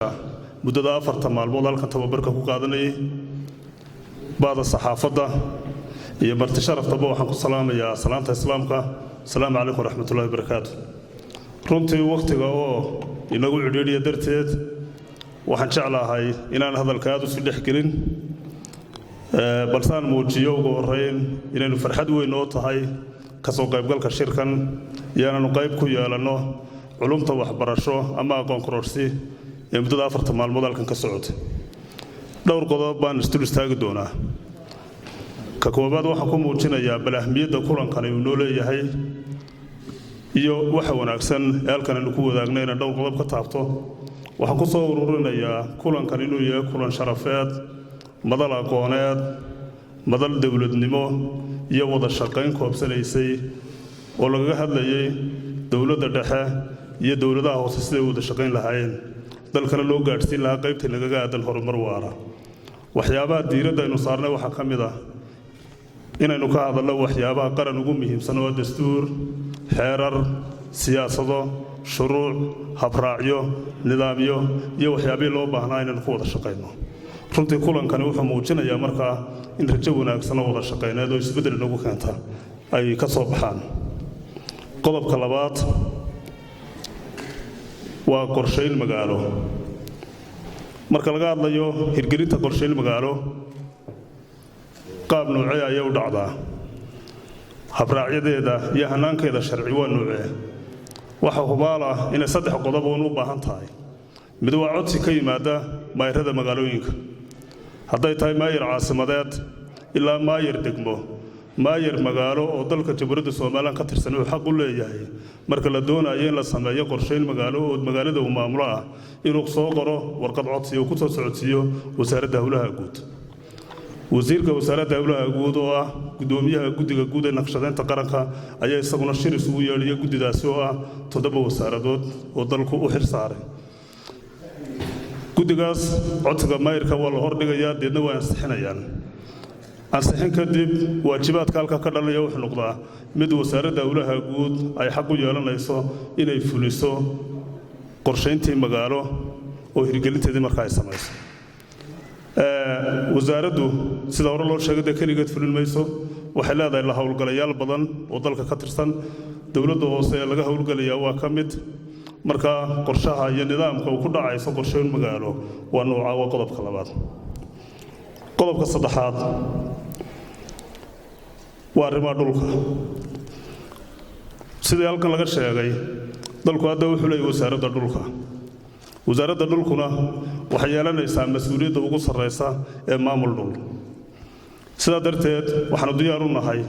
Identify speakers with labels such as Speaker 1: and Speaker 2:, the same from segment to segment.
Speaker 1: muddada 4 maalmood halkan tababarka ku qaadanayay baada saxaafadda iyo marti sharaftaba waxaan ku salaamayaa salaanta islaamka assalaamu calaykum waraxmatullaahi wabarakaatuh runtii waqtiga oo inagu cidhiidhiya darteed waxaan jeclahay inaan hadalka aad u sii dhexgelin balse aan muujiyo ugu horreyn inaynu farxad weyn oo tahay ka soo qaybgalka shirkan iyo inaanu qayb ku yeelanno culumta waxbarasho ama aqoon kororsi ee muddada 4 maalmood halkan ka socotay dhowr qodob baan isdul istaagi doonaa ka koobaad waxaan ku muujinayaa bal ahmiyadda kulankan uu noo leeyahay iyo waxa wanaagsan ee halkan aynu ku wadaagno inaan dhowr qodob ka taabto waxaan ku soo ururinayaa kulankan inuu yahay kulan sharafeed madal aqooneed madal dowladnimo iyo wada shaqayn koobsanaysay oo lagaga hadlayay dowladda dhexe iyo dowladaha hoose siday wada shaqayn lahaayeen dalkana loo gaadhsiin lahaa qaybta nagaga aadan horumar waara waxyaabaha diiradda aynu saarnay waxaa ka mid ah inaynu ka hadalno waxyaabaha qaran ugu muhiimsan oo dastuur xeerar siyaasado shuruuc habraacyo nidaamyo iyo waxyaabihii loo baahnaa inaynu ku wada shaqayno runtii kulankani wuxuu muujinayaa markaa in rajo wanaagsan oo wada shaqayneed oo isbeddel inagu keenta ay ka soo baxaan qodobka labaad waa qorshayn magaalo marka laga hadlayo hirgelinta qorshayn magaalo qaab noocee ayay u dhacdaa habraacyadeeda iyo hanaankeeda sharci waa noocee waxa hubaal ah inay 3 qodob oo u baahan tahay mid waa codsi ka yimaada maayirada magaalooyinka hadday tahay maayir caasimadeed ilaa maayir degmo maayir magaalo oo dalka Jamhuuriyadda Soomaaliland ka tirsan uu xaq u leeyahay marka la doonayo in la sameeyo qorshayn magaalo oo magaalada uu maamulo ah inuu soo qoro warqad codsi oo ku soo socodsiyo wasaaradda hawlaha guud wasiirka wasaaradda hawlaha guud oo ah gudoomiyaha guddiga guud ee naqshadeynta qaranka ayaa isaguna shir isugu yeedhay guddidaasi oo ah 7 wasaaradood oo dalku u xil saaray guddigaas codsiga maayirka waa la hordhigayaa deedna waa ansixinayaan ansixin kadib waajibaadka halka ka dhalaya wuxuu noqdaa mid wasaaradda hawlaha guud ay xaq u yeelanayso inay fuliso qorshayntii magaalo oo hirgelinteedii markaa ay samayso wasaaraddu sida hore loo sheegay kaligeed fulin mayso waxay leedahay la hawlgalayaal badan oo dalka ka tirsan dowladda hoose ee laga hawlgalayaa waa ka mid marka qorshaha iyo nidaamka uu ku dhacayso qorshayn magaalo waa nooca waa qodobka labaad qodobka saddexaad waa arrimaha dhulka sidii halkan laga sheegay dalku hadda wuxuu leeyahay wasaaradda dhulkuna waxay yeelanaysaa mas'uuliyadda ugu sarreysa ee maamul dhul sidaa darteed waxaanu diyaar u nahay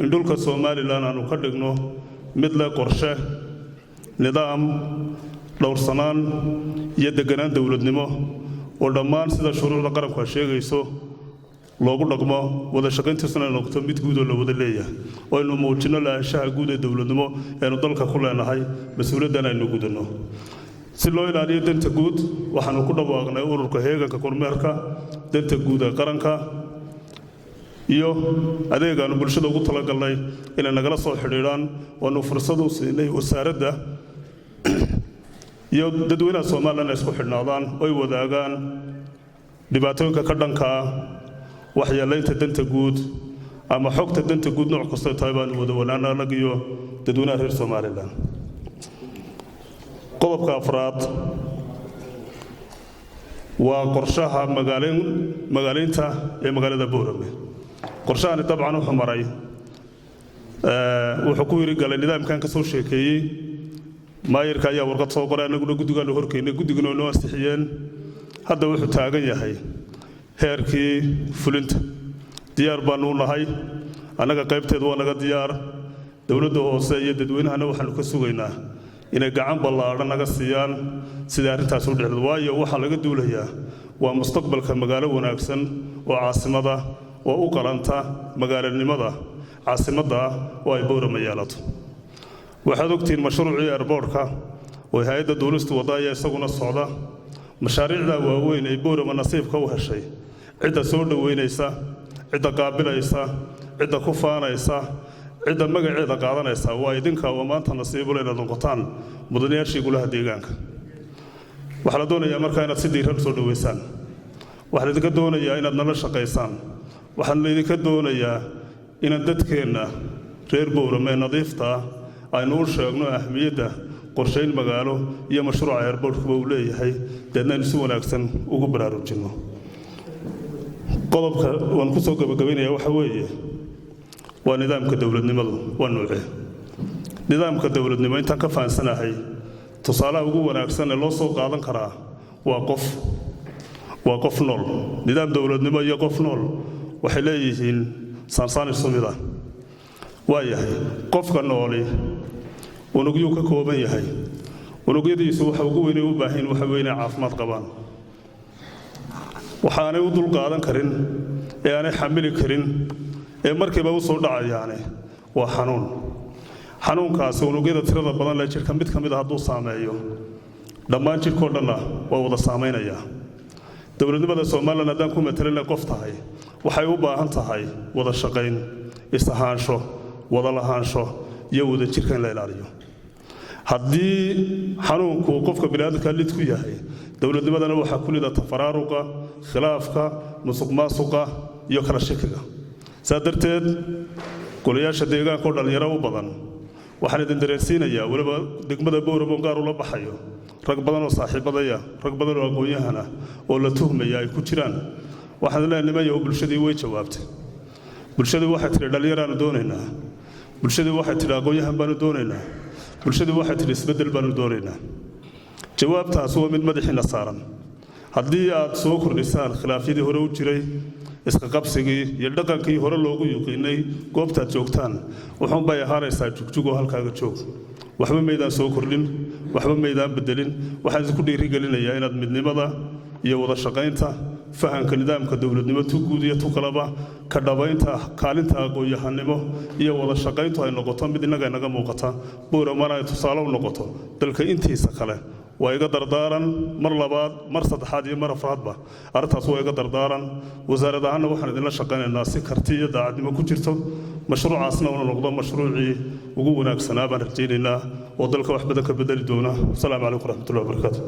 Speaker 1: in dhulka Soomaaliland aanu ka dhigno mid leh qorshe nidaam dhowrsanaan iyo deganaan dowladnimo oo dhammaan sida shuruucda qaranku ay sheegayso loogu dhaqmo wada shaqayntiisuna noqoto mid guud oo la wada leeyahay oo aynu muujino lahaanshaha guud ee dowladnimo eenu dalka ku leenahay mas'uuliyaddan aynu gudano si loo ilaaliyo danta guud waxaanu ku dhawaaqnay ururka heeganka kormeerka danta guud ee qaranka iyo adeegaanu bulshada ugu talagalnay inay nagala soo xidhiidhaan waanu fursad u siinay wasaaradda iyo dadweynaha Soomaaliland ay isku xidhnaadaan oo ay wadaagaan dhibaatooyinka ka dhanka waxyeelaynta danta guud ama xogta danta guud nooc kasta tahay baan wada wanaanag iyo dadweynaha reer Soomaaliland qodobka afraad waa qorshaha magaaleynta ee magaalada Boorame qorshahani dabcan wuxuu maray wuxuu ku yiri galay nidaamkan ka soo sheekeeyay maayirka ayaa warqad soo qoray anaguna guddigan horkeynay guddigana oo ansixiyeen hadda wuxuu taagan yahay heerkii fulinta diyaar baan u nahay anaga qaybteedu waa naga diyaar dowladda hoose iyo dadweynahana waxaanu ka sugaynaa inay gacan ballaaran naga siiyaan sida arrintaas u dhacdo waayo waxa laga duulayaa waa mustaqbalka magaalo wanaagsan oo caasimada oo u qaranta magaalanimada caasimadda oo ay Boorame yeelato waxaad ogtiin mashruucii airportka oo hay'adda dawladdu wadaya isaguna socda mashaariicda waaweyn ee Boorame nasiibka u heshay cidda soo dhaweynaysa cidda qaabilaysa cidda ku faanaysa cidda magaceeda qaadanaysa waa idinka oo maanta nasiib u leeyahay noqotaan mudanayaashii golaha deegaanka waxaa la doonayaa markaa inaad si diiran soo dhoweysaan, waxaa laydinka doonayaa inaad nala shaqaysaan, waxaan laydinka doonayaa inaan dadkeenna reer Boorame ee nadiifta ah aynu u sheegno ahmiyadda qorshayn magaalo iyo mashruuca airportkuba uu leeyahay, deedna aynu si wanaagsan ugu baraarujinno. qodobka waan ku soo gabagabaynayaa waxa weeye waa nidaamka dowladnimadu waa nuuce. nidaamka dowladnimo intaan ka fahansanahay tusaalaha ugu wanaagsan ee loo soo qaadan karaa waa qof nool. nidaam dowladnimo iyo qof nool waxay leeyihiin saansaan isu mid ah. waayahay qofka nooli unugyuu ka kooban yahay, unugyadiisu waxa ugu weyn u baahan waxa weyn inay caafimaad qabaan, waxaanay u dul qaadan karin ee aanay xamili karin ee markiiba u soo dhacayaane waa xanuunkaasi unugyada tirada badan leh jirka mid ka mid ah hadduu saameeyo dhammaan jirkoo dhanna waa wada saameynayaa. dowladnimada Soomaaliland haddaan ku matalinay qof tahay waxay u baahan tahay wada shaqayn, is-ahaansho, wada lahaansho iyo wada jirka in la ilaaliyo. haddii xanuunku qofka bini'aadamka lid ku yahay, dowladnimadana waxaa ku lidata faraaruqa, khilaafka, musuqmaasuqa iyo kala shakiga. saa darteed golayaasha deegaanka oo dhalinyaro u badan waxaan idin dareensiinayaa waliba degmada Booramo gaar ula baxayo rag badan oo saaxiibadaya, rag badan oo aqoon-yahan ah oo la tuhmaya ay ku jiraan. waxaan leenahay bulshadii way jawaabtay. bulshadu waxay tiri dhalinyaraanu doonaynaa, bulshadu waxay tiri aqoon-yahan baanu doonaynaa, bulshadu waxay tiri isbeddel baanu doonaynaa. jawaabtaas waa mid madaxiina saaran. haddii aad soo kordhisaan khilaafyadii hore u jiray, iska qabsigii iyo dhaqankii hore loogu yuqiinay goobtaad joogtaan, wuxuun bay ahaanaysaa jugjugoo halkaaga joog. waxba maydaan soo kordhin, waxba maydaan bedelin. waxaan isku dhiirigelinayaa inaad midnimada iyo wada shaqaynta, fahanka nidaamka dowladnimo tu guud iyo tu kalaba, ka dhabaynta kaalinta aqoon-yahanimo iyo wada shaqayntu ay noqoto mid innaga inaga muuqata, Booramana ay tusaale u noqoto dalka intiisa kale. waa iga dardaaran mar labaad, mar saddexaad iyo mar afraadba arrintaas waa iga dardaaran. wasaarad ahaanna waxaan idinla shaqaynaynaa si karti iyo daacadnimo ku jirto, mashruucaasna uu noqdo mashruucii ugu wanaagsanaa baan rajaynaynaa oo dalka wax badan ka bedeli doona. asalaamu calaykum waraxmatullahi wabarakaatu.